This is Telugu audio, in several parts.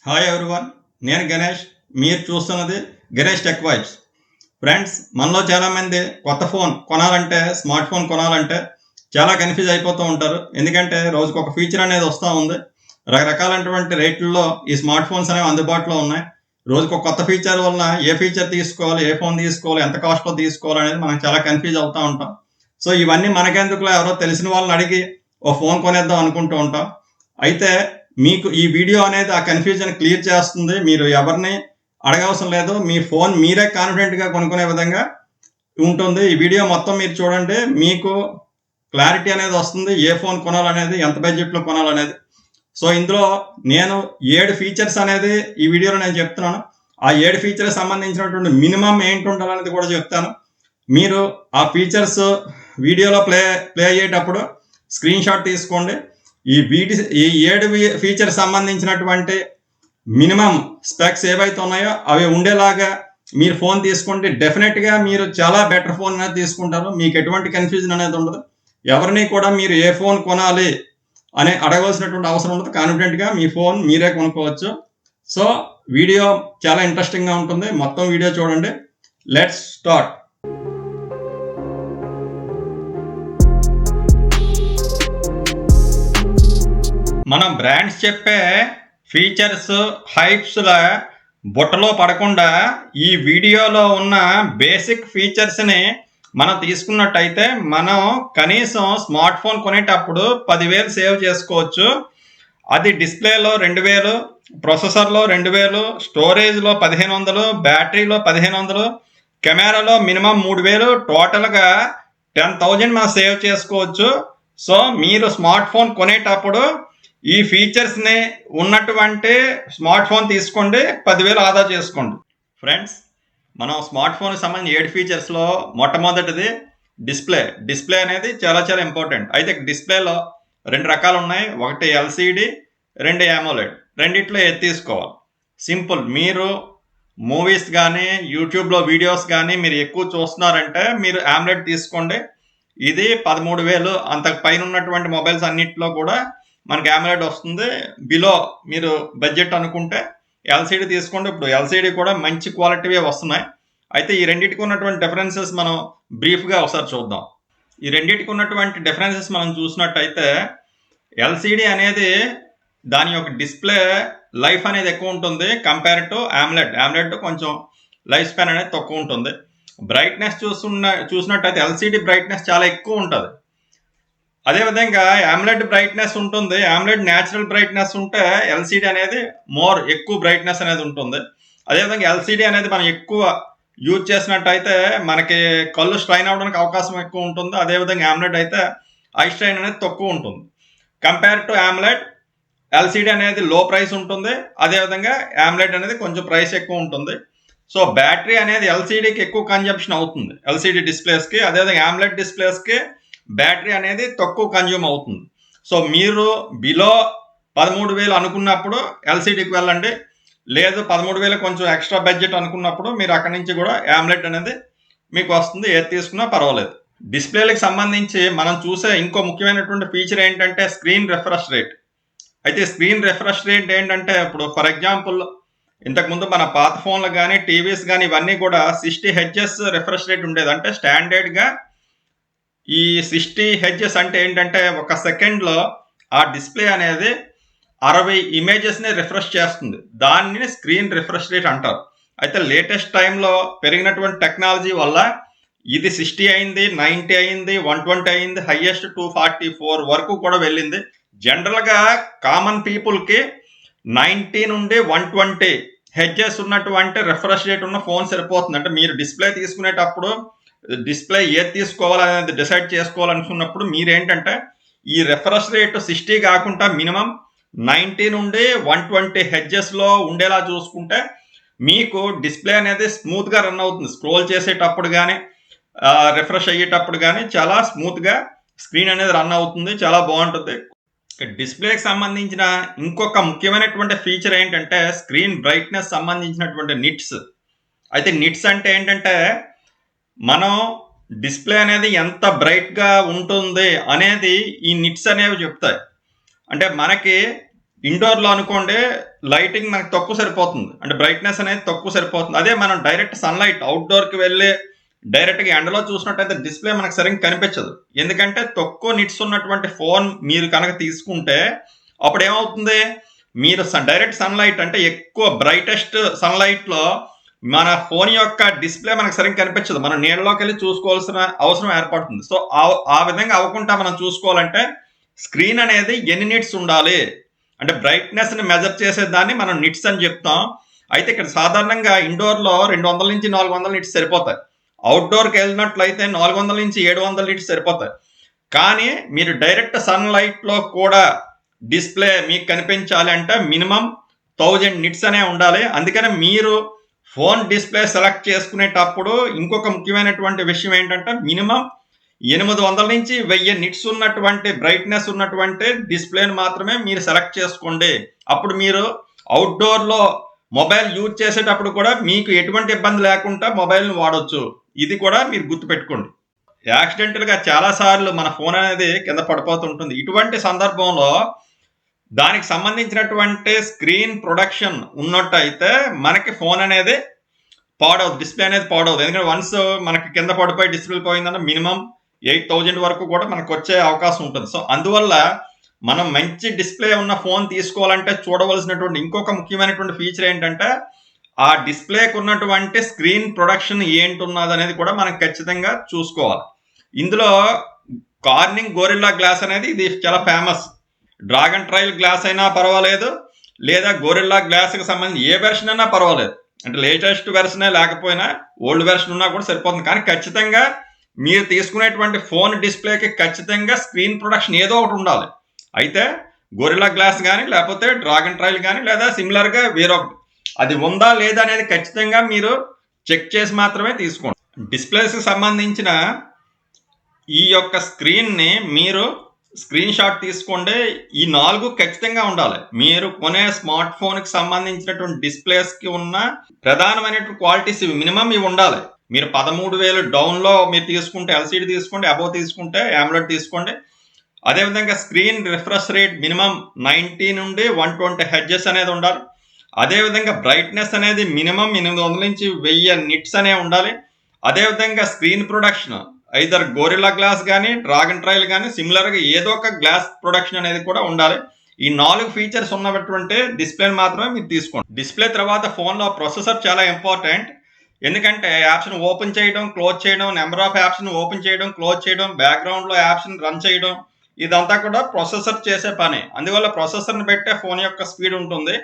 హాయ్ ఎవ్రీవన్, నేను గణేష్. మీరు చూస్తున్నది గణేష్ టెక్ వైబ్స్. ఫ్రెండ్స్, మనలో చాలామంది కొత్త ఫోన్ కొనాలంటే, స్మార్ట్ ఫోన్ కొనాలంటే చాలా కన్ఫ్యూజ్ అయిపోతూ ఉంటారు. ఎందుకంటే రోజుకు ఒక ఫీచర్ అనేది వస్తూ ఉంది. రకరకాలైనటువంటి రేట్లలో ఈ స్మార్ట్ ఫోన్స్ అనేవి అందుబాటులో ఉన్నాయి. రోజుకు ఒక కొత్త ఫీచర్ వల్ల ఏ ఫీచర్ తీసుకోవాలి, ఏ ఫోన్ తీసుకోవాలి, ఎంత కాస్ట్లో తీసుకోవాలి అనేది మనం చాలా కన్ఫ్యూజ్ అవుతూ ఉంటాం. సో ఇవన్నీ మనకెందుకులో, ఎవరో తెలిసిన వాళ్ళని అడిగి ఓ ఫోన్ కొనేద్దాం అనుకుంటూ ఉంటాం. అయితే మీకు ఈ వీడియో అనేది ఆ కన్ఫ్యూజన్ క్లియర్ చేస్తుంది. మీరు ఎవరిని అడగవసరం లేదు. మీ ఫోన్ మీరే కాన్ఫిడెంట్గా కొనుక్కునే విధంగా ఉంటుంది. ఈ వీడియో మొత్తం మీరు చూడండి, మీకు క్లారిటీ అనేది వస్తుంది. ఏ ఫోన్ కొనాలనేది, ఎంత బడ్జెట్లో కొనాలనేది. సో ఇందులో నేను 7 ఫీచర్స్ అనేది ఈ వీడియోలో నేను చెప్తున్నాను. ఆ 7 ఫీచర్స్ సంబంధించినటువంటి మినిమం ఏంటి ఉండాలనేది కూడా చెప్తాను. మీరు ఆ ఫీచర్స్ వీడియోలో ప్లే అయ్యేటప్పుడు స్క్రీన్ షాట్ తీసుకోండి. ఈ 7 ఫీచర్స్ సంబంధించినటువంటి మినిమం స్పెక్స్ ఏవైతే ఉన్నాయో అవి ఉండేలాగా మీరు ఫోన్ తీసుకుంటే డెఫినెట్గా మీరు చాలా బెటర్ ఫోన్ అనేది తీసుకుంటారు. మీకు ఎటువంటి కన్ఫ్యూజన్ అనేది ఉండదు. ఎవరిని కూడా మీరు ఏ ఫోన్ కొనాలి అని అడగవలసినటువంటి అవసరం ఉండదు. కాన్ఫిడెంట్గా మీ ఫోన్ మీరే కొనుక్కోవచ్చు. సో వీడియో చాలా ఇంట్రెస్టింగ్గా ఉంటుంది. మొత్తం వీడియో చూడండి. Let's start. మనం బ్రాండ్స్ చెప్పే ఫీచర్స్, హైప్స్ల బుట్టలో పడకుండా ఈ వీడియోలో ఉన్న బేసిక్ ఫీచర్స్ని మనం తీసుకున్నట్టయితే మనం కనీసం స్మార్ట్ ఫోన్ కొనేటప్పుడు 10,000 సేవ్ చేసుకోవచ్చు. అది డిస్ప్లేలో 2,000, ప్రొసెసర్లో 2,000, స్టోరేజ్లో 1,500, బ్యాటరీలో 1,500, కెమెరాలో మినిమం 3,000, టోటల్గా 10,000 మనం సేవ్ చేసుకోవచ్చు. సో మీరు స్మార్ట్ ఫోన్ కొనేటప్పుడు ఈ ఫీచర్స్ని ఉన్నటువంటి స్మార్ట్ ఫోన్ తీసుకోండి, 10,000 ఆదా చేసుకోండి. ఫ్రెండ్స్, మనం స్మార్ట్ ఫోన్కి సంబంధించి 7 ఫీచర్స్లో మొట్టమొదటిది డిస్ప్లే అనేది చాలా చాలా ఇంపార్టెంట్. అయితే డిస్ప్లేలో 2 రకాలు ఉన్నాయి. ఒకటి ఎల్సిడి, 2 AMOLED. రెండిట్లో ఏది తీసుకోవాలి? సింపుల్. మీరు మూవీస్ కానీ, యూట్యూబ్లో వీడియోస్ కానీ మీరు ఎక్కువ చూస్తున్నారంటే మీరు AMOLED తీసుకోండి. ఇది 13,000 అంతకు పైన ఉన్నటువంటి మొబైల్స్ అన్నింటిలో కూడా మనకి AMOLED వస్తుంది. బిలో మీరు బడ్జెట్ అనుకుంటే ఎల్సిడి తీసుకోండి. ఇప్పుడు ఎల్సిడి కూడా మంచి క్వాలిటీవే వస్తున్నాయి. అయితే ఈ రెండింటికి ఉన్నటువంటి డిఫరెన్సెస్ మనం బ్రీఫ్గా ఒకసారి చూద్దాం. ఈ రెండింటికి ఉన్నటువంటి డిఫరెన్సెస్ మనం చూసినట్టయితే ఎల్సిడి అనేది దాని యొక్క డిస్ప్లే లైఫ్ అనేది ఎక్కువ ఉంటుంది కంపేర్ టు AMOLED కొంచెం లైఫ్ స్పాన్ అనేది తక్కువ ఉంటుంది. బ్రైట్నెస్ చూసినట్టయితే ఎల్సిడి బ్రైట్నెస్ చాలా ఎక్కువ ఉంటుంది. అదేవిధంగా AMOLED బ్రైట్నెస్ ఉంటుంది. AMOLED న్యాచురల్ బ్రైట్నెస్ ఉంటే ఎల్సిడి అనేది ఎక్కువ బ్రైట్నెస్ అనేది ఉంటుంది. అదేవిధంగా ఎల్సిడి అనేది మనం ఎక్కువ యూజ్ చేసినట్టయితే మనకి కళ్ళు స్ట్రైన్ అవడానికి అవకాశం ఎక్కువ ఉంటుంది. అదేవిధంగా AMOLED అయితే ఐ స్ట్రైన్ అనేది తక్కువ ఉంటుంది. కంపేర్ టు AMOLED, ఎల్సిడి అనేది లో ప్రైస్ ఉంటుంది. అదేవిధంగా AMOLED అనేది కొంచెం ప్రైస్ ఎక్కువ ఉంటుంది. సో బ్యాటరీ అనేది ఎల్సిడికి ఎక్కువ కన్జంప్షన్ అవుతుంది, ఎల్సిడి డిస్ప్లేస్కి. అదేవిధంగా AMOLED డిస్ప్లేస్కి బ్యాటరీ అనేది తక్కువ కన్జ్యూమ్ అవుతుంది. సో మీరు బిలో 13,000 అనుకున్నప్పుడు ఎల్సిడికి వెళ్ళండి. లేదు 13,000 కొంచెం ఎక్స్ట్రా బడ్జెట్ అనుకున్నప్పుడు మీరు అక్కడి నుంచి కూడా AMOLED అనేది మీకు వస్తుంది. ఏది తీసుకున్నా పర్వాలేదు. డిస్ప్లేలకు సంబంధించి మనం చూసే ఇంకో ముఖ్యమైనటువంటి ఫీచర్ ఏంటంటే స్క్రీన్ రిఫ్రెష్ రేట్. అయితే స్క్రీన్ రిఫ్రెష్ రేట్ ఏంటంటే, ఇప్పుడు ఫర్ ఎగ్జాంపుల్ ఇంతకుముందు మన పాత ఫోన్లు కానీ, టీవీస్ కానీ ఇవన్నీ కూడా 60 Hz రిఫ్రెష్ రేట్ ఉండేది. అంటే స్టాండర్డ్గా ఈ 60 Hz అంటే ఏంటంటే ఒక సెకండ్లో ఆ డిస్ప్లే అనేది 60 ఇమేజెస్ని రిఫ్రెష్ చేస్తుంది. దాన్ని స్క్రీన్ రిఫ్రెష్ రేట్ అంటారు. అయితే లేటెస్ట్ టైంలో పెరిగినటువంటి టెక్నాలజీ వల్ల ఇది 60 అయింది, 90 అయింది, 120 అయింది, హైయెస్ట్ 244 వరకు కూడా వెళ్ళింది. జనరల్గా కామన్ పీపుల్కి 90 నుండి 120 Hz ఉన్నటువంటి రిఫ్రెష్ రేట్ ఉన్న ఫోన్ సరిపోతుంది. అంటే మీరు డిస్ప్లే తీసుకునేటప్పుడు డిస్ప్లే ఏది తీసుకోవాలనేది డిసైడ్ చేసుకోవాలనుకున్నప్పుడు మీరేంటంటే ఈ రిఫ్రెష్ రేట్ 60 కాకుండా మినిమం 90 నుండి 120 Hzలో ఉండేలా చూసుకుంటే మీకు డిస్ప్లే అనేది స్మూత్గా రన్ అవుతుంది. స్క్రోల్ చేసేటప్పుడు కానీ, రిఫ్రెష్ అయ్యేటప్పుడు కానీ చాలా స్మూత్గా స్క్రీన్ అనేది రన్ అవుతుంది. చాలా బాగుంటుంది. డిస్ప్లేకి సంబంధించిన ఇంకొక ముఖ్యమైనటువంటి ఫీచర్ ఏంటంటే స్క్రీన్ బ్రైట్నెస్ సంబంధించినటువంటి నిట్స్. అయితే నిట్స్ అంటే ఏంటంటే మనం డిస్ప్లే అనేది ఎంత బ్రైట్గా ఉంటుంది అనేది ఈ నిట్స్ అనేవి చెప్తాయి. అంటే మనకి ఇండోర్లో అనుకోండి లైటింగ్ మనకు తక్కువ సరిపోతుంది, అంటే బ్రైట్నెస్ అనేది తక్కువ సరిపోతుంది. అదే మనం డైరెక్ట్ సన్లైట్ అవుట్డోర్కి వెళ్ళి డైరెక్ట్గా ఎండలో చూసినట్టయితే డిస్ప్లే మనకు సరిగ్గా కనిపించదు. ఎందుకంటే తక్కువ నిట్స్ ఉన్నటువంటి ఫోన్ మీరు కనుక తీసుకుంటే అప్పుడు ఏమవుతుంది, మీరు డైరెక్ట్ సన్లైట్ అంటే ఎక్కువ బ్రైటెస్ట్ సన్లైట్లో మన ఫోన్ యొక్క డిస్ప్లే మనకు సరిగ్గా కనిపించదు, మనం నీళ్ళలోకి వెళ్ళి చూసుకోవాల్సిన అవసరం ఏర్పడుతుంది. సో ఆ విధంగా అవ్వకుండా మనం చూసుకోవాలంటే స్క్రీన్ అనేది ఎన్ని నిట్స్ ఉండాలి అంటే బ్రైట్నెస్ని మెజర్ చేసేదాన్ని మనం నిట్స్ అని చెప్తాం. అయితే ఇక్కడ సాధారణంగా ఇండోర్లో 200 నుంచి 400 నిట్స్ సరిపోతాయి, అవుట్డోర్కి వెళ్ళినట్లయితే 400 నుంచి 700 నిట్స్ సరిపోతాయి. కానీ మీరు డైరెక్ట్ సన్లైట్లో కూడా డిస్ప్లే మీకు కనిపించాలి అంటే మినిమం 1000 నిట్స్ అనే ఉండాలి. అందుకని మీరు ఫోన్ డిస్ప్లే సెలెక్ట్ చేసుకునేటప్పుడు ఇంకొక ముఖ్యమైనటువంటి విషయం ఏంటంటే మినిమం 800 నుంచి 1000 నిట్స్ ఉన్నటువంటి బ్రైట్నెస్ ఉన్నటువంటి డిస్ప్లేని మాత్రమే మీరు సెలెక్ట్ చేసుకోండి. అప్పుడు మీరు అవుట్డోర్లో మొబైల్ యూజ్ చేసేటప్పుడు కూడా మీకు ఎటువంటి ఇబ్బంది లేకుండా మొబైల్ని వాడొచ్చు. ఇది కూడా మీరు గుర్తుపెట్టుకోండి. యాక్సిడెంటల్గా చాలాసార్లు మన ఫోన్ అనేది కింద పడిపోతుంటుంది. ఇటువంటి సందర్భంలో దానికి సంబంధించినటువంటి స్క్రీన్ ప్రొడక్షన్ ఉన్నట్టయితే మనకి ఫోన్ అనేది పాడవదు, డిస్ప్లే అనేది పాడవదు. ఎందుకంటే వన్స్ మనకి కింద పడిపోయి డిస్ప్లే పోయిందంటే మినిమం 8000 వరకు కూడా మనకు వచ్చే అవకాశం ఉంటుంది. సో అందువల్ల మనం మంచి డిస్ప్లే ఉన్న ఫోన్ తీసుకోవాలంటే చూడవలసినటువంటి ఇంకొక ముఖ్యమైనటువంటి ఫీచర్ ఏంటంటే ఆ డిస్ప్లేకి ఉన్నటువంటి స్క్రీన్ ప్రొడక్షన్ ఏంటున్నది అనేది కూడా మనం ఖచ్చితంగా చూసుకోవాలి. ఇందులో కార్నింగ్ గొరిల్లా గ్లాస్ అనేది ఇది చాలా ఫేమస్. డ్రాగన్ ట్రయల్ గ్లాస్ అయినా పర్వాలేదు, లేదా గొరిల్లా గ్లాస్కి సంబంధించి ఏ వెర్షన్ అయినా పర్వాలేదు, అంటే లేటెస్ట్ వెర్షనే లేకపోయినా ఓల్డ్ వెర్షన్ ఉన్నా కూడా సరిపోతుంది. కానీ ఖచ్చితంగా మీరు తీసుకునేటువంటి ఫోన్ డిస్ప్లేకి ఖచ్చితంగా స్క్రీన్ ప్రొడక్షన్ ఏదో ఒకటి ఉండాలి. అయితే గొరిల్లా గ్లాస్ కానీ లేకపోతే డ్రాగన్ ట్రయల్ కానీ లేదా సిమిలర్గా వేరొకటి అది ఉందా లేదా అనేది ఖచ్చితంగా మీరు చెక్ చేసి మాత్రమే తీసుకోండి. డిస్ప్లేస్కి సంబంధించిన ఈ యొక్క స్క్రీన్ని మీరు స్క్రీన్ షాట్ తీసుకోండి. ఈ 4 ఖచ్చితంగా ఉండాలి. మీరు కొనే స్మార్ట్ ఫోన్కి సంబంధించినటువంటి డిస్ప్లేస్కి ఉన్న ప్రధానమైనటువంటి క్వాలిటీస్ ఇవి మినిమం ఇవి ఉండాలి. మీరు 13,000 డౌన్లో మీరు తీసుకుంటే ఎల్సీడీ తీసుకోండి, అబోవ్ తీసుకుంటే AMOLED తీసుకోండి. అదేవిధంగా స్క్రీన్ రిఫ్రెష్ రేట్ మినిమం 90 నుండి 120 హెర్ట్జ్ అనేది ఉండాలి. అదేవిధంగా బ్రైట్నెస్ అనేది మినిమం 800 నుంచి 1000 నిట్స్ అనే ఉండాలి. అదేవిధంగా screen protection either Gorilla Glass కానీ డ్రాగన్ ట్రయల్ కానీ సిమిలర్గా ఏదో ఒక గ్లాస్ ప్రొడక్షన్ అనేది కూడా ఉండాలి. ఈ 4 ఫీచర్స్ ఉన్నటువంటి డిస్ప్లేని మాత్రమే మీరు తీసుకోండి. డిస్ప్లే తర్వాత ఫోన్లో ప్రొసెసర్ చాలా ఇంపార్టెంట్. ఎందుకంటే యాప్స్ని ఓపెన్ చేయడం, క్లోజ్ చేయడం, నెంబర్ ఆఫ్ యాప్స్ని ఓపెన్ చేయడం, క్లోజ్ చేయడం, బ్యాక్గ్రౌండ్లో యాప్స్ని రన్ చేయడం, ఇదంతా కూడా ప్రొసెసర్ చేసే పని. అందువల్ల ప్రొసెసర్ని పెట్టే ఫోన్ యొక్క స్పీడ్ ఉంటుంది.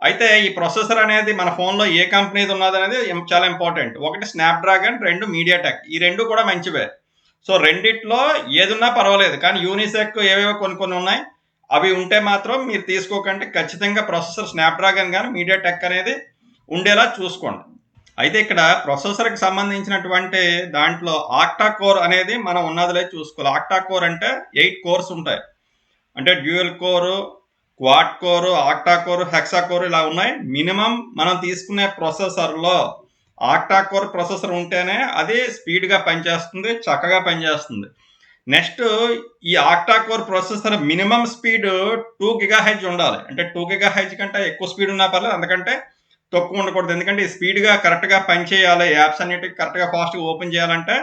అయితే ఈ ప్రొసెసర్ అనేది మన ఫోన్లో ఏ కంపెనీది ఉన్నది అనేది చాలా ఇంపార్టెంట్. ఒకటి స్నాప్డ్రాగన్, 2 మీడియాటెక్. ఈ 2 కూడా మంచివే. సో రెండిట్లో ఏదున్నా పర్వాలేదు, కానీ యూనిసెక్ ఏవేవో కొన్ని ఉన్నాయి, అవి ఉంటే మాత్రం మీరు తీసుకోకండి. ఖచ్చితంగా ప్రొసెసర్ స్నాప్డ్రాగన్ కానీ మీడియాటెక్ అనేది ఉండేలా చూసుకోండి. అయితే ఇక్కడ ప్రొసెసర్కి సంబంధించినటువంటి దాంట్లో ఆక్టా కోర్ అనేది మనం ఉన్నదిలే చూసుకోవాలి. ఆక్టా కోర్ అంటే 8 కోర్స్ ఉంటాయి, అంటే డ్యూయల్ కోరు, క్వాడ్ కోరు, ఆక్టా కోరు, హెక్సా కోరు ఇలా ఉన్నాయి. మినిమం మనం తీసుకునే ప్రొసెసర్లో ఆక్టా కోర్ ప్రొసెసర్ ఉంటేనే అది స్పీడ్గా పనిచేస్తుంది, చక్కగా పనిచేస్తుంది. నెక్స్ట్ ఈ octa core processor minimum speed 2 GHz ఉండాలి. అంటే 2 GHz కంటే ఎక్కువ స్పీడ్ ఉన్నా పర్లేదు, అందుకంటే తక్కువ ఉండకూడదు. ఎందుకంటే ఈ స్పీడ్గా కరెక్ట్గా పనిచేయాలి, యాప్స్ అన్నిటికీ కరెక్ట్గా ఫాస్ట్గా ఓపెన్ చేయాలంటే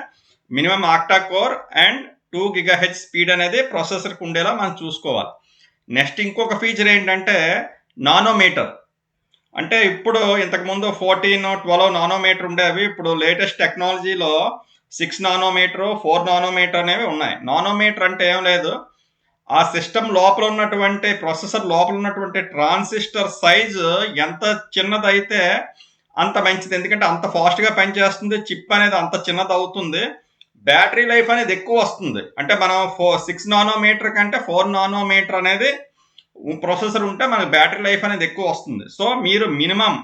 minimum octa core and 2 GHz speed అనేది ప్రొసెసర్కి ఉండేలా మనం చూసుకోవాలి. నెక్స్ట్ ఇంకొక ఫీచర్ ఏంటంటే నానోమీటర్. అంటే ఇప్పుడు ఇంతకుముందు 14, 12 నానోమీటర్ ఉండేవి. ఇప్పుడు లేటెస్ట్ టెక్నాలజీలో 6 నానోమీటర్, 4 నానోమీటర్ అనేవి ఉన్నాయి. నానోమీటర్ అంటే ఏం లేదు, ఆ సిస్టమ్ లోపల ఉన్నటువంటి ప్రొసెసర్ లోపల ఉన్నటువంటి ట్రాన్సిస్టర్ సైజు ఎంత చిన్నదైతే అంత మంచిది. ఎందుకంటే అంత ఫాస్ట్గా పనిచేస్తుంది, చిప్ అనేది అంత చిన్నది అవుతుంది, బ్యాటరీ లైఫ్ అనేది ఎక్కువ వస్తుంది. అంటే మనం 6 నానోమీటర్ కంటే 4 నానోమీటర్ అనేది ప్రొసెసర్ ఉంటే మనకు బ్యాటరీ లైఫ్ అనేది ఎక్కువ వస్తుంది. సో మీరు మినిమం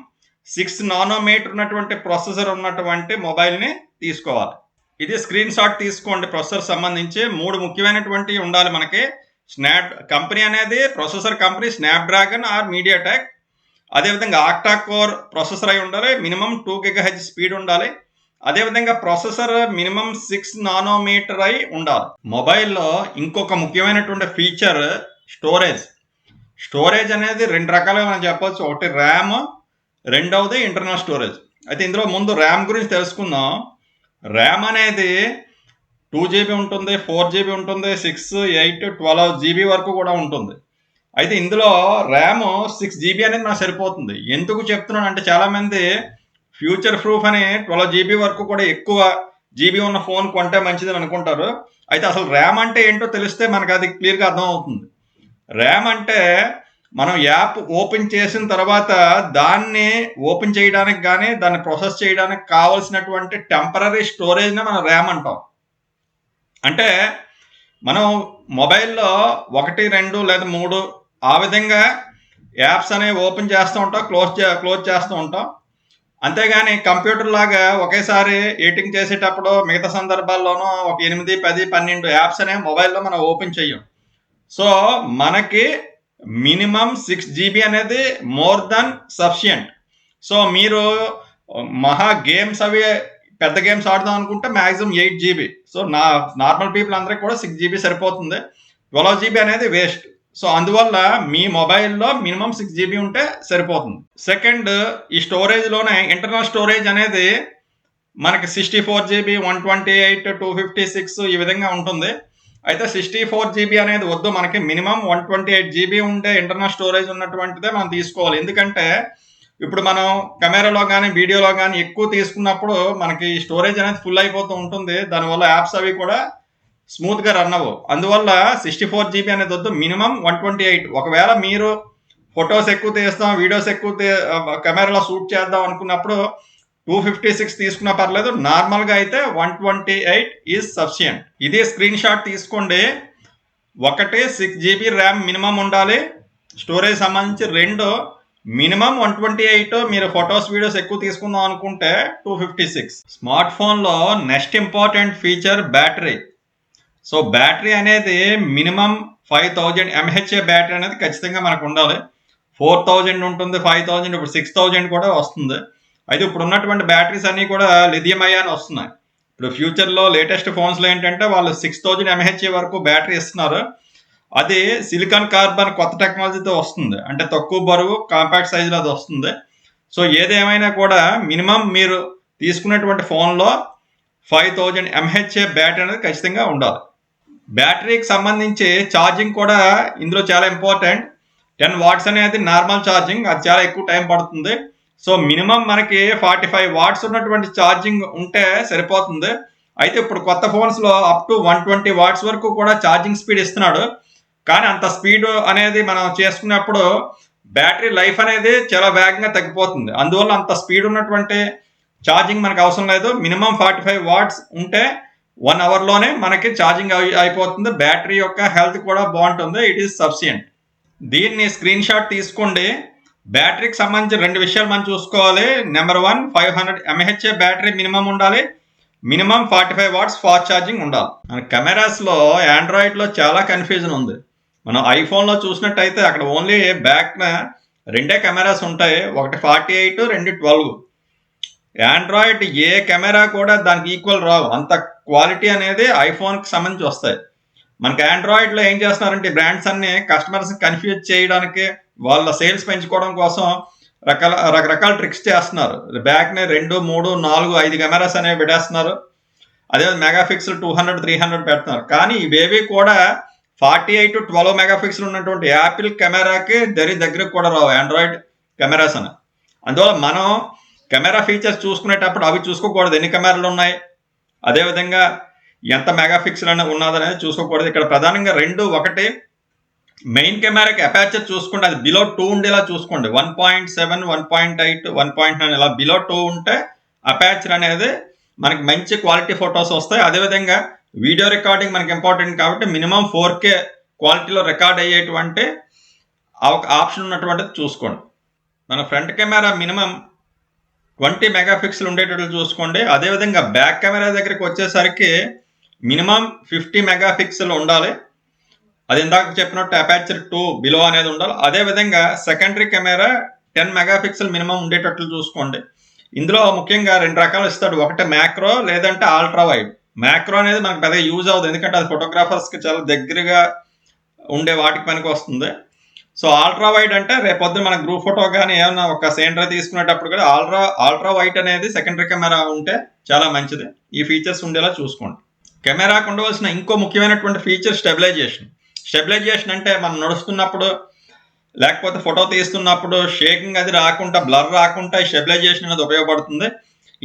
6 నానోమీటర్ ఉన్నటువంటి ప్రొసెసర్ ఉన్నటువంటి మొబైల్ని తీసుకోవాలి. ఇది స్క్రీన్ షాట్ తీసుకోండి. ప్రొసెసర్ సంబంధించి 3 ముఖ్యమైనటువంటి ఉండాలి మనకి. కంపెనీ అనేది processor company Snapdragon or MediaTek. అదేవిధంగా ఆక్టా కోర్ ప్రొసెసర్ అయి ఉండాలి, మినిమం 2 GHz స్పీడ్ ఉండాలి. అదేవిధంగా ప్రొసెసర్ మినిమం 6 నానోమీటర్ అయి ఉండాలి. మొబైల్లో ఇంకొక ముఖ్యమైనటువంటి ఫీచర్ స్టోరేజ్. స్టోరేజ్ అనేది రెండు రకాలుగా మనం చెప్పొచ్చు. ఒకటి ర్యామ్, రెండవది ఇంటర్నల్ స్టోరేజ్. అయితే ఇందులో ముందు ర్యామ్ గురించి తెలుసుకుందాం. ర్యామ్ అనేది 2 GB ఉంటుంది, 4 GB ఉంటుంది, 6, 8, 12 GB వరకు కూడా ఉంటుంది. అయితే ఇందులో ర్యామ్ 6 GB అనేది నాకు సరిపోతుంది. ఎందుకు చెప్తున్నాను అంటే చాలామంది ఫ్యూచర్ ప్రూఫ్ అని 12 GB వరకు కూడా ఎక్కువ జీబీ ఉన్న ఫోన్ కొంటే మంచిదని అనుకుంటారు. అయితే అసలు ర్యామ్ అంటే ఏంటో తెలిస్తే మనకు అది క్లియర్గా అర్థం అవుతుంది. ర్యామ్ అంటే మనం యాప్ ఓపెన్ చేసిన తర్వాత దాన్ని ఓపెన్ చేయడానికి కానీ దాన్ని ప్రాసెస్ చేయడానికి కావాల్సినటువంటి టెంపరరీ స్టోరేజ్నే మనం ర్యామ్ అంటాం. అంటే మనం మొబైల్లో 1, 2 లేదా 3 ఆ విధంగా యాప్స్ అనేవి ఓపెన్ చేస్తూ ఉంటాం, క్లోజ్ చేస్తూ ఉంటాం. అంతేగాని కంప్యూటర్ లాగా ఒకేసారి ఎడిటింగ్ చేసేటప్పుడు మిగతా సందర్భాల్లోనూ ఒక 8, 10, 12 యాప్స్ అనేవి మొబైల్లో మనం ఓపెన్ చెయ్యం. సో మనకి మినిమం 6 GB అనేది మోర్ దెన్ సఫిషియంట్. సో మీరు మహా గేమ్స్ అవి పెద్ద గేమ్స్ ఆడదాం అనుకుంటే maximum 8 GB. So normal people అందరికి కూడా 6 GB సరిపోతుంది. 12 GB అనేది వేస్ట్. సో అందువల్ల మీ మొబైల్లో మినిమం 6 GB ఉంటే సరిపోతుంది. సెకండ్, ఈ స్టోరేజ్లోనే ఇంటర్నల్ స్టోరేజ్ అనేది మనకి 64 GB, 128, 256 ఈ విధంగా ఉంటుంది. అయితే 64 GB అనేది వద్దు, మనకి మినిమం 128 GB ఉండే ఇంటర్నల్ స్టోరేజ్ ఉన్నటువంటిదే మనం తీసుకోవాలి. ఎందుకంటే ఇప్పుడు మనం కెమెరాలో కానీ వీడియోలో కానీ ఎక్కువ తీసుకున్నప్పుడు మనకి స్టోరేజ్ అనేది ఫుల్ అయిపోతూ ఉంటుంది. దానివల్ల యాప్స్ అవి కూడా స్మూత్గా రన్ అవ్వవు. అందువల్ల 64 GB అనేది వద్దు, మినిమం 128. ఒకవేళ మీరు ఫొటోస్ ఎక్కువ తీస్తాం, వీడియోస్ ఎక్కువ కెమెరాలో షూట్ చేద్దాం అనుకున్నప్పుడు 256 తీసుకున్నా పర్లేదు. నార్మల్గా అయితే 128 ఈజ్ సఫిషియంట్. ఇదే స్క్రీన్ షాట్ తీసుకోండి. 1 6 GB ర్యామ్ మినిమం ఉండాలి స్టోరేజ్ సంబంధించి. 2 మినిమం 128. మీరు ఫొటోస్ వీడియోస్ ఎక్కువ తీసుకుందాం అనుకుంటే 256. స్మార్ట్ ఫోన్లో next important feature battery. So battery అనేది మినిమం 5000 mAh బ్యాటరీ అనేది ఖచ్చితంగా మనకు ఉండాలి. 4000 ఉంటుంది, 5000, ఇప్పుడు 6000 కూడా వస్తుంది. అయితే ఇప్పుడు ఉన్నటువంటి బ్యాటరీస్ అన్నీ కూడా లిథియం అయాన్ వస్తున్నాయి. ఇప్పుడు ఫ్యూచర్లో లేటెస్ట్ ఫోన్స్లో ఏంటంటే వాళ్ళు 6000 mAh వరకు బ్యాటరీ ఇస్తున్నారు. అది సిలికాన్ కార్బన్ కొత్త టెక్నాలజీతో వస్తుంది. అంటే తక్కువ బరువు, కాంపాక్ట్ సైజులో అది వస్తుంది. సో ఏదేమైనా కూడా మినిమం మీరు తీసుకున్నటువంటి ఫోన్లో 5000 mAh బ్యాటరీ అనేది ఖచ్చితంగా ఉండాలి. బ్యాటరీకి సంబంధించి ఛార్జింగ్ కూడా ఇందులో చాలా ఇంపార్టెంట్. 10 వాట్స్ అనేది నార్మల్ ఛార్జింగ్, అది చాలా ఎక్కువ టైం పడుతుంది. సో మినిమం మనకి 45 వాట్స్ ఉన్నటువంటి ఛార్జింగ్ ఉంటే సరిపోతుంది. అయితే ఇప్పుడు కొత్త ఫోన్స్లో అప్ టు 120 వాట్స్ వరకు కూడా ఛార్జింగ్ స్పీడ్ ఇస్తున్నాడు. కానీ అంత స్పీడ్ అనేది మనం చేసుకున్నప్పుడు బ్యాటరీ లైఫ్ అనేది చాలా వేగంగా తగ్గిపోతుంది. అందువల్ల అంత స్పీడ్ ఉన్నటువంటి ఛార్జింగ్ మనకు అవసరం లేదు. మినిమం 45 వాట్స్ ఉంటే 1 అవర్లోనే మనకి ఛార్జింగ్ అయిపోతుంది. బ్యాటరీ యొక్క హెల్త్ కూడా బాగుంటుంది. It is sufficient. దీన్ని స్క్రీన్ షాట్ తీసుకోండి. బ్యాటరీకి సంబంధించి 2 విషయాలు మనం చూసుకోవాలి. నెంబర్ 1, 500 mAh బ్యాటరీ మినిమం ఉండాలి. మినిమం 45 వాట్స్ ఫాస్ట్ ఛార్జింగ్ ఉండాలి. మన కెమెరాస్లో ఆండ్రాయిడ్లో చాలా కన్ఫ్యూజన్ ఉంది. మనం ఐఫోన్లో చూసినట్టయితే అక్కడ ఓన్లీ బ్యాక్న 2 కెమెరాస్ ఉంటాయి, ఒకటి 48, 2 12. ఆండ్రాయిడ్ ఏ కెమెరా కూడా దానికి ఈక్వల్ రావు. అంత క్వాలిటీ అనేది ఐఫోన్కి సంబంధించి వస్తాయి. మనకి ఆండ్రాయిడ్లో ఏం చేస్తున్నారంటే బ్రాండ్స్ అన్ని కస్టమర్స్ని కన్ఫ్యూజ్ చేయడానికి, వాళ్ళ సేల్స్ పెంచుకోవడం కోసం రకరకాల ట్రిక్స్ చేస్తున్నారు. బ్యాక్ని 2, 3, 4, 5 కెమెరాస్ అనేవి పెట్టేస్తున్నారు. అదే మెగాపిక్సెల్ 200, 300 పెడుతున్నారు. కానీ ఇవేవి కూడా 48, 12 మెగాపిక్సెల్ ఉన్నటువంటి యాపిల్ కెమెరాకి దగ్గరకు కూడా రావు ఆండ్రాయిడ్ కెమెరాస్ అని. అందువల్ల మనం కెమెరా ఫీచర్స్ చూసుకునేటప్పుడు అవి చూసుకోకూడదు, ఎన్ని కెమెరాలు ఉన్నాయి, అదేవిధంగా ఎంత మెగాపిక్సెల్ అనేది ఉన్నదనేది చూసుకోకూడదు. ఇక్కడ ప్రధానంగా 2, 1 మెయిన్ కెమెరాకి అపాచర్ చూసుకోండి, అది బిలో 2 ఉండేలా చూసుకోండి. 1.7, 1.8, 1.9 ఇలా బిలో 2 ఉంటే అపాచర్ అనేది మనకి మంచి క్వాలిటీ ఫొటోస్ వస్తాయి. అదేవిధంగా వీడియో రికార్డింగ్ మనకి ఇంపార్టెంట్ కాబట్టి మినిమం 4K క్వాలిటీలో రికార్డ్ అయ్యేటువంటి ఆప్షన్ ఉన్నటువంటిది చూసుకోండి. మన ఫ్రంట్ కెమెరా మినిమం 20 మెగాపిక్సెల్ ఉండేటట్లు చూసుకోండి. అదేవిధంగా బ్యాక్ కెమెరా దగ్గరికి వచ్చేసరికి మినిమం 50 మెగాపిక్సెల్ ఉండాలి. అది ఇందాక చెప్పినట్టు అపాచర్ 2 బిలో అనేది ఉండాలి. అదేవిధంగా సెకండరీ కెమెరా 10 మెగాపిక్సెల్ మినిమం ఉండేటట్లు చూసుకోండి. ఇందులో ముఖ్యంగా 2 రకాలు ఇస్తాడు, ఒకటి మ్యాక్రో లేదంటే అల్ట్రా వైడ్. మ్యాక్రో అనేది మనకు పెద్దగా యూజ్ అవుతుంది, ఎందుకంటే అది ఫోటోగ్రాఫర్స్కి చాలా దగ్గరగా ఉండే వాటికి పనికి వస్తుంది. సో అల్ట్రా వైడ్ అంటే రేపొద్దున మన గ్రూప్ ఫోటో కానీ ఏమన్నా ఒక సీనరీ తీసుకునేటప్పుడు కూడా అల్ట్రా వైట్ అనేది సెకండరీ కెమెరా ఉంటే చాలా మంచిది. ఈ ఫీచర్స్ ఉండేలా చూసుకోండి. కెమెరాకు ఉండవలసిన ఇంకో ముఖ్యమైనటువంటి ఫీచర్ స్టెబిలైజేషన్. స్టెబిలైజేషన్ అంటే మనం నడుస్తున్నప్పుడు లేకపోతే ఫోటో తీస్తున్నప్పుడు షేకింగ్ అది రాకుండా, బ్లర్ రాకుండా ఈ స్టెబిలైజేషన్ అనేది ఉపయోగపడుతుంది.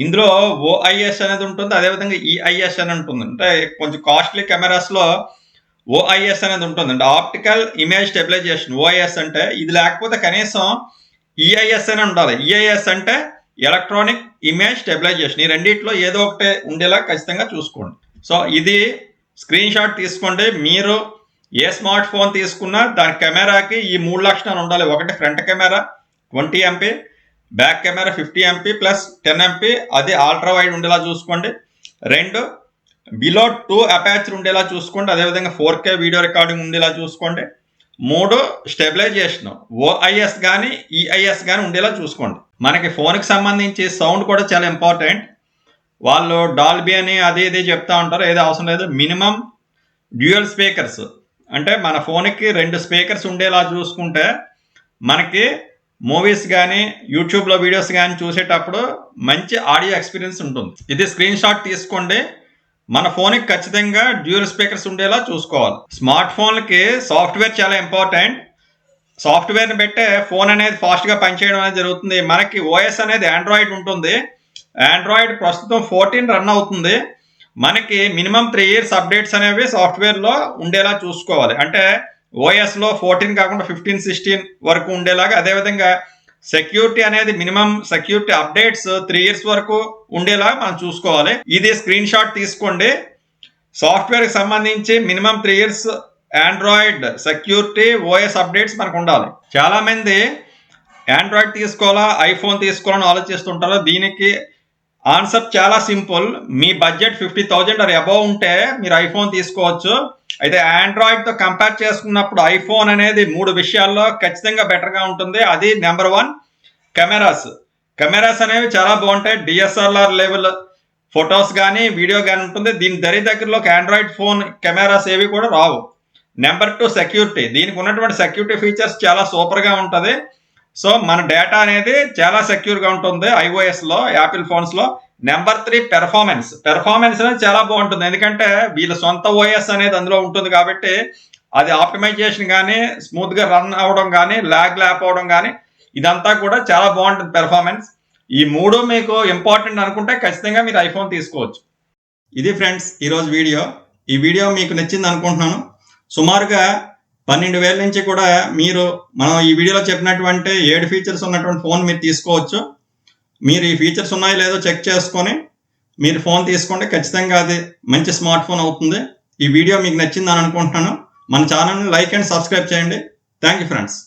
ఇందులో ఓఐఎస్ అనేది ఉంటుంది, అదేవిధంగా ఈఐఎస్ అని ఉంటుంది. అంటే కొంచెం కాస్ట్లీ కెమెరాస్లో ఓఐఎస్ అనేది ఉంటుంది అంటే ఆప్టికల్ ఇమేజ్ స్టెబిలైజేషన్. ఓఐఎస్ అంటే ఇది లేకపోతే కనీసం ఈఐఎస్ అని ఉండాలి. ఈఐఎస్ అంటే ఎలక్ట్రానిక్ ఇమేజ్ స్టెబిలైజేషన్. ఈ రెండిట్లో ఏదో ఒకటి ఉండేలా ఖచ్చితంగా చూసుకోండి. సో ఇది స్క్రీన్ షాట్ తీసుకోండి. మీరు ఏ స్మార్ట్ ఫోన్ తీసుకున్నా దాని కెమెరాకి ఈ 3 లక్షణాలు ఉండాలి. ఒకటి front camera 20 MP, back camera 50 MP plus 10 MP, అది అల్ట్రా వైడ్ ఉండేలా చూసుకోండి. 2 బిలో 2 అపాచర్ ఉండేలా చూసుకోండి, అదేవిధంగా 4K వీడియో రికార్డింగ్ ఉండేలా చూసుకోండి. 3 స్టెబిలైజేషన్ ఓఐఎస్ కానీ ఈఐఎస్ కానీ ఉండేలా చూసుకోండి. మనకి ఫోన్కి సంబంధించి సౌండ్ కూడా చాలా ఇంపార్టెంట్. వాళ్ళు డాల్బీ అని అది ఇది చెప్తా ఉంటారు, ఏది అవసరం లేదు. మినిమం డ్యూయల్ స్పీకర్స్ అంటే మన ఫోన్కి 2 స్పీకర్స్ ఉండేలా చూసుకుంటే మనకి మూవీస్ కానీ యూట్యూబ్లో వీడియోస్ కానీ చూసేటప్పుడు మంచి ఆడియో ఎక్స్పీరియన్స్ ఉంటుంది. ఇది స్క్రీన్ షాట్ తీసుకోండి. మన ఫోన్కి ఖచ్చితంగా డ్యూయల్ స్పీకర్స్ ఉండేలా చూసుకోవాలి. స్మార్ట్ ఫోన్లకి సాఫ్ట్వేర్ చాలా ఇంపార్టెంట్. సాఫ్ట్వేర్ని పెట్టే ఫోన్ అనేది ఫాస్ట్గా పనిచేయడం అనేది జరుగుతుంది. మనకి ఓఎస్ అనేది ఆండ్రాయిడ్ ఉంటుంది. ఆండ్రాయిడ్ ప్రస్తుతం 14 రన్ అవుతుంది. మనకి మినిమం 3 years అప్డేట్స్ అనేవి సాఫ్ట్వేర్లో ఉండేలా చూసుకోవాలి. అంటే ఓఎస్లో 14 కాకుండా 15, 16 వరకు ఉండేలాగా, అదేవిధంగా సెక్యూరిటీ అనేది మినిమం సెక్యూరిటీ అప్డేట్స్ 3 years వరకు ఉండేలా మనం చూసుకోవాలి. ఇది స్క్రీన్ షాట్ తీసుకోండి. సాఫ్ట్వేర్కి సంబంధించి minimum 3 years Android security OS updates మనకు ఉండాలి. చాలామంది ఆండ్రాయిడ్ తీసుకోవాలా ఐఫోన్ తీసుకోవాలని ఆలోచిస్తుంటారు. దీనికి ఆన్సర్ చాలా సింపుల్. మీ బడ్జెట్ 50,000 ఆర్ అబౌవ్ ఉంటే మీరు ఐఫోన్ తీసుకోవచ్చు. అయితే ఆండ్రాయిడ్తో కంపేర్ చేసుకున్నప్పుడు ఐఫోన్ అనేది 3 విషయాల్లో ఖచ్చితంగా బెటర్గా ఉంటుంది. అది నెంబర్ 1 కెమెరాస్ అనేవి చాలా బాగుంటాయి. డిఎస్ఎల్ఆర్ లెవెల్ ఫొటోస్ కానీ వీడియో కానీ ఉంటుంది. దీని దగ్గరలోకి ఆండ్రాయిడ్ ఫోన్ కెమెరాస్ ఏవి కూడా రావు. Number 2 security. దీనికి ఉన్నటువంటి సెక్యూరిటీ ఫీచర్స్ చాలా సూపర్గా ఉంటుంది. సో మన డేటా అనేది చాలా సెక్యూర్గా ఉంటుంది ఐఓఎస్లో, యాపిల్ ఫోన్స్లో. నెంబర్ 3 పెర్ఫార్మెన్స్ అనేది చాలా బాగుంటుంది. ఎందుకంటే వీళ్ళ సొంత ఓఎస్ అనేది అందులో ఉంటుంది కాబట్టి అది ఆప్టిమైజేషన్ కానీ స్మూత్గా రన్ అవ్వడం కానీ ల్యాగ్ అవడం కానీ ఇదంతా కూడా చాలా బాగుంటుంది పెర్ఫార్మెన్స్. ఈ 3 మీకు ఇంపార్టెంట్ అనుకుంటే ఖచ్చితంగా మీరు ఐఫోన్ తీసుకోవచ్చు. ఇది ఫ్రెండ్స్ ఈరోజు వీడియో. ఈ వీడియో మీకు నచ్చింది అనుకుంటున్నాను. సుమారుగా 12,000 నుంచి కూడా మనం ఈ వీడియోలో చెప్పినటువంటి 7 ఫీచర్స్ ఉన్నటువంటి ఫోన్ మీరు తీసుకోవచ్చు. మీరు ఈ ఫీచర్స్ ఉన్నాయో లేదో చెక్ చేసుకొని మీరు ఫోన్ తీసుకోండి. ఖచ్చితంగా అది మంచి స్మార్ట్ ఫోన్ అవుతుంది. ఈ వీడియో మీకు నచ్చిందని అనుకుంటున్నాను. మన ఛానల్ని లైక్ అండ్ సబ్స్క్రైబ్ చేయండి. Thank you friends.